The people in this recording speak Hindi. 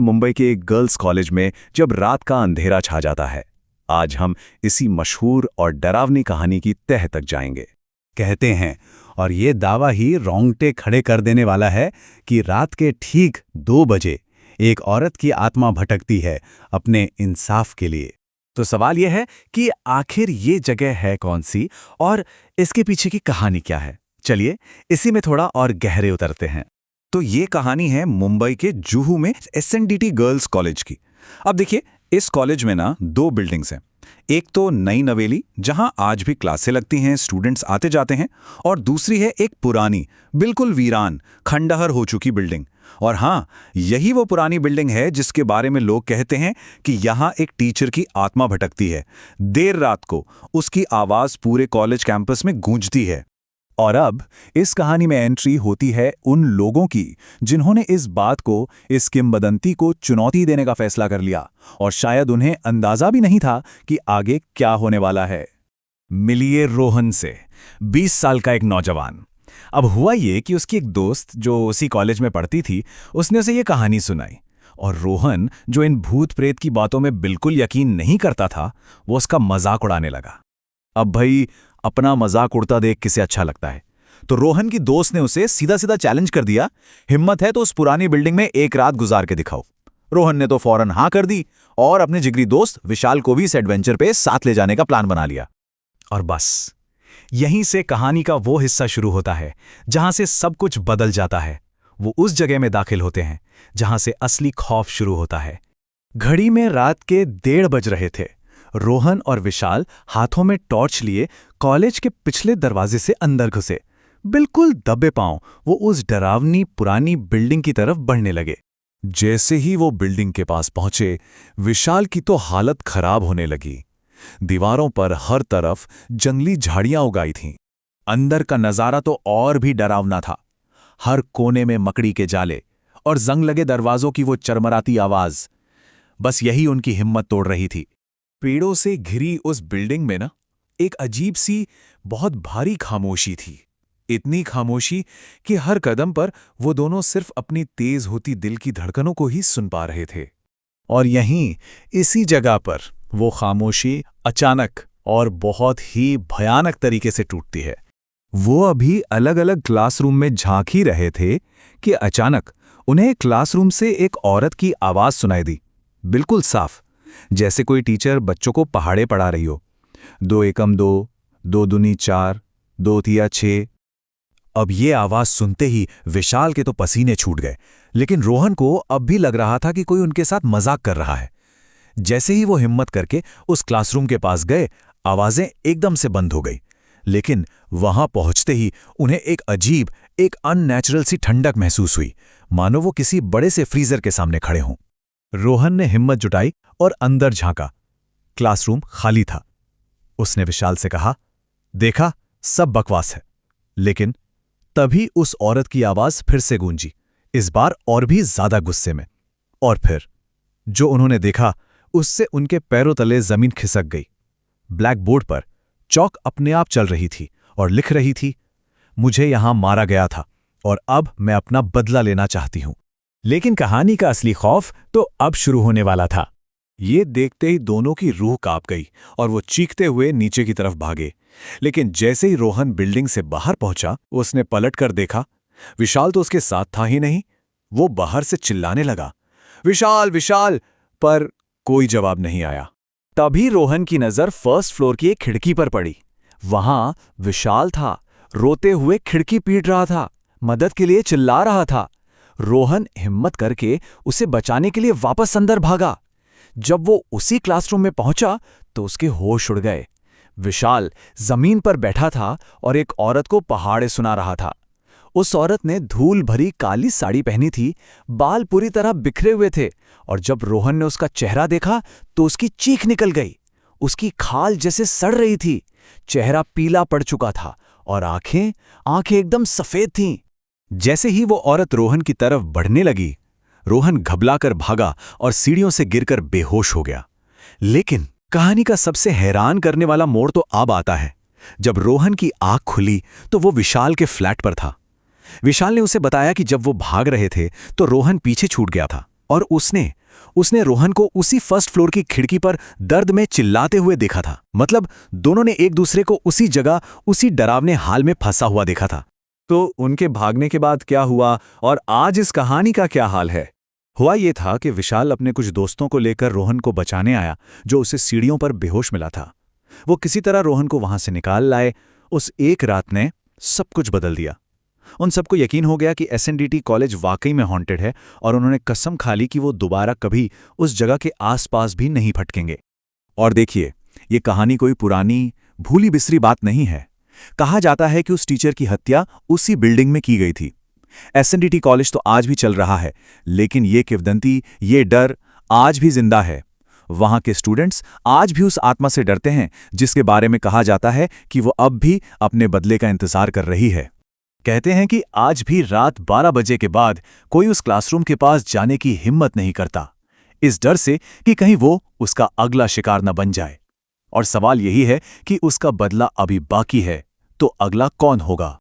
मुंबई के एक गर्ल्स कॉलेज में जब रात का अंधेरा छा जाता है। आज हम इसी मशहूर और डरावनी कहानी की तह तक जाएंगे। कहते हैं, और ये दावा ही रोंगटे खड़े कर देने वाला है कि रात के ठीक 2 बजे एक औरत की आत्मा भटकती है अपने इंसाफ के लिए। तो सवाल यह है कि आखिर ये जगह है कौन सी और इसके पीछे की कहानी क्या है। चलिए इसी में थोड़ा और गहरे उतरते हैं। तो ये कहानी है मुंबई के जुहू में एसएनडीटी गर्ल्स कॉलेज की। अब देखिए, इस कॉलेज में ना 2 बिल्डिंग्स हैं। एक तो नई नवेली, जहां आज भी क्लासें लगती हैं, स्टूडेंट्स आते जाते हैं, और दूसरी है एक पुरानी, बिल्कुल वीरान, खंडहर हो चुकी बिल्डिंग। और हाँ, यही वो पुरानी बिल्डिंग है जिसके बारे में लोग कहते हैं कि यहाँ एक टीचर की आत्मा भटकती है। देर रात को उसकी आवाज़ पूरे कॉलेज कैंपस में गूंजती है। और अब इस कहानी में एंट्री होती है उन लोगों की जिन्होंने इस बात को, इस किंवदंती को चुनौती देने का फैसला कर लिया, और शायद उन्हें अंदाजा भी नहीं था कि आगे क्या होने वाला है। मिलिए रोहन से, 20 साल का एक नौजवान। अब हुआ ये कि उसकी एक दोस्त जो उसी कॉलेज में पढ़ती थी, उसने उसे ये कहानी सुनाई, और रोहन, जो इन भूत प्रेत की बातों में बिल्कुल यकीन नहीं करता था, वो उसका मजाक उड़ाने लगा। अब भाई, अपना मजाक उड़ता देख किसे अच्छा लगता है। तो रोहन की दोस्त ने उसे सीधा सीधा चैलेंज कर दिया, हिम्मत है तो उस पुरानी बिल्डिंग में एक रात गुजार के दिखाओ। रोहन ने तो फौरन हाँ कर दी और अपने जिगरी दोस्त विशाल को भी इस एडवेंचर पे साथ ले जाने का प्लान बना लिया। और बस यहीं से कहानी का वो हिस्सा शुरू होता है जहां से सब कुछ बदल जाता है। वो उस जगह में दाखिल होते हैं जहां से असली खौफ शुरू होता है। घड़ी में रात के 1:30 बज रहे थे। रोहन और विशाल हाथों में टॉर्च लिए कॉलेज के पिछले दरवाजे से अंदर घुसे। बिल्कुल दबे पांव वो उस डरावनी पुरानी बिल्डिंग की तरफ बढ़ने लगे। जैसे ही वो बिल्डिंग के पास पहुंचे, विशाल की तो हालत खराब होने लगी। दीवारों पर हर तरफ जंगली झाड़ियां उगाई थीं। अंदर का नजारा तो और भी डरावना था। हर कोने में मकड़ी के जाले और जंग लगे दरवाजों की वो चरमराती आवाज, बस यही उनकी हिम्मत तोड़ रही थी। पेड़ों से घिरी उस बिल्डिंग में ना एक अजीब सी, बहुत भारी खामोशी थी। इतनी खामोशी कि हर कदम पर वो दोनों सिर्फ अपनी तेज होती दिल की धड़कनों को ही सुन पा रहे थे। और यहीं, इसी जगह पर वो खामोशी अचानक और बहुत ही भयानक तरीके से टूटती है। वो अभी अलग अलग क्लासरूम में झांक ही रहे थे कि अचानक उन्हें क्लासरूम से एक औरत की आवाज सुनाई दी, बिल्कुल साफ, जैसे कोई टीचर बच्चों को पहाड़े पढ़ा रही हो। 2 एकम 2, 2 दूनी 4, 2 तिया 6। अब ये आवाज सुनते ही विशाल के तो पसीने छूट गए, लेकिन रोहन को अब भी लग रहा था कि कोई उनके साथ मजाक कर रहा है। जैसे ही वो हिम्मत करके उस क्लासरूम के पास गए, आवाजें एकदम से बंद हो गई। लेकिन वहां पहुंचते ही उन्हें एक अजीब, एक अननेचुरल सी ठंडक महसूस हुई, मानो वो किसी बड़े से फ्रीजर के सामने खड़े हों। रोहन ने हिम्मत जुटाई और अंदर झांका। क्लासरूम खाली था। उसने विशाल से कहा, देखा, सब बकवास है। लेकिन तभी उस औरत की आवाज फिर से गूंजी, इस बार और भी ज्यादा गुस्से में। और फिर जो उन्होंने देखा, उससे उनके पैरों तले जमीन खिसक गई। ब्लैक बोर्ड पर चौक अपने आप चल रही थी और लिख रही थी, मुझे यहां मारा गया था और अब मैं अपना बदला लेना चाहती हूं। लेकिन कहानी का असली खौफ तो अब शुरू होने वाला था। ये देखते ही दोनों की रूह कांप गई और वो चीखते हुए नीचे की तरफ भागे। लेकिन जैसे ही रोहन बिल्डिंग से बाहर पहुंचा, उसने पलट कर देखा, विशाल तो उसके साथ था ही नहीं। वो बाहर से चिल्लाने लगा, विशाल विशाल, पर कोई जवाब नहीं आया। तभी रोहन की नजर फर्स्ट फ्लोर की एक खिड़की पर पड़ी। वहां विशाल था, रोते हुए खिड़की पीट रहा था, मदद के लिए चिल्ला रहा था। रोहन हिम्मत करके उसे बचाने के लिए वापस अंदर भागा। जब वो उसी क्लासरूम में पहुंचा तो उसके होश उड़ गए। विशाल जमीन पर बैठा था और एक औरत को पहाड़े सुना रहा था। उस औरत ने धूल भरी काली साड़ी पहनी थी, बाल पूरी तरह बिखरे हुए थे, और जब रोहन ने उसका चेहरा देखा तो उसकी चीख निकल गई। उसकी खाल जैसे सड़ रही थी, चेहरा पीला पड़ चुका था और आंखें एकदम सफेद थीं। जैसे ही वो औरत रोहन की तरफ बढ़ने लगी, रोहन घबराकर भागा और सीढ़ियों से गिरकर बेहोश हो गया। लेकिन कहानी का सबसे हैरान करने वाला मोड़ तो अब आता है। जब रोहन की आंख खुली तो वो विशाल के फ्लैट पर था। विशाल ने उसे बताया कि जब वो भाग रहे थे तो रोहन पीछे छूट गया था। और उसने रोहन को उसी फर्स्ट फ्लोर की खिड़की पर दर्द में चिल्लाते हुए देखा था। मतलब दोनों ने एक दूसरे को उसी जगह, उसी डरावने हाल में फंसा हुआ देखा था। तो उनके भागने के बाद क्या हुआ और आज इस कहानी का क्या हाल है? हुआ ये था कि विशाल अपने कुछ दोस्तों को लेकर रोहन को बचाने आया, जो उसे सीढ़ियों पर बेहोश मिला था। वो किसी तरह रोहन को वहां से निकाल लाए। उस एक रात ने सब कुछ बदल दिया। उन सबको यकीन हो गया कि एसएनडीटी कॉलेज वाकई में हॉन्टेड है और उन्होंने कसम खा ली कि वो दोबारा कभी उस जगह के आसपास भी नहीं भटकेंगे। और देखिए, ये कहानी कोई पुरानी भूली बिसरी बात नहीं है। कहा जाता है कि उस टीचर की हत्या उसी बिल्डिंग में की गई थी। एसएनडीटी कॉलेज तो आज भी चल रहा है, लेकिन ये किंवदंती, ये डर आज भी जिंदा है। वहां के स्टूडेंट्स आज भी उस आत्मा से डरते हैं जिसके बारे में कहा जाता है कि वो अब भी अपने बदले का इंतजार कर रही है। कहते हैं कि आज भी रात 12 बजे के बाद कोई उस क्लासरूम के पास जाने की हिम्मत नहीं करता, इस डर से कि कहीं वो उसका अगला शिकार न बन जाए। और सवाल यही है कि उसका बदला अभी बाकी है, तो अगला कौन होगा?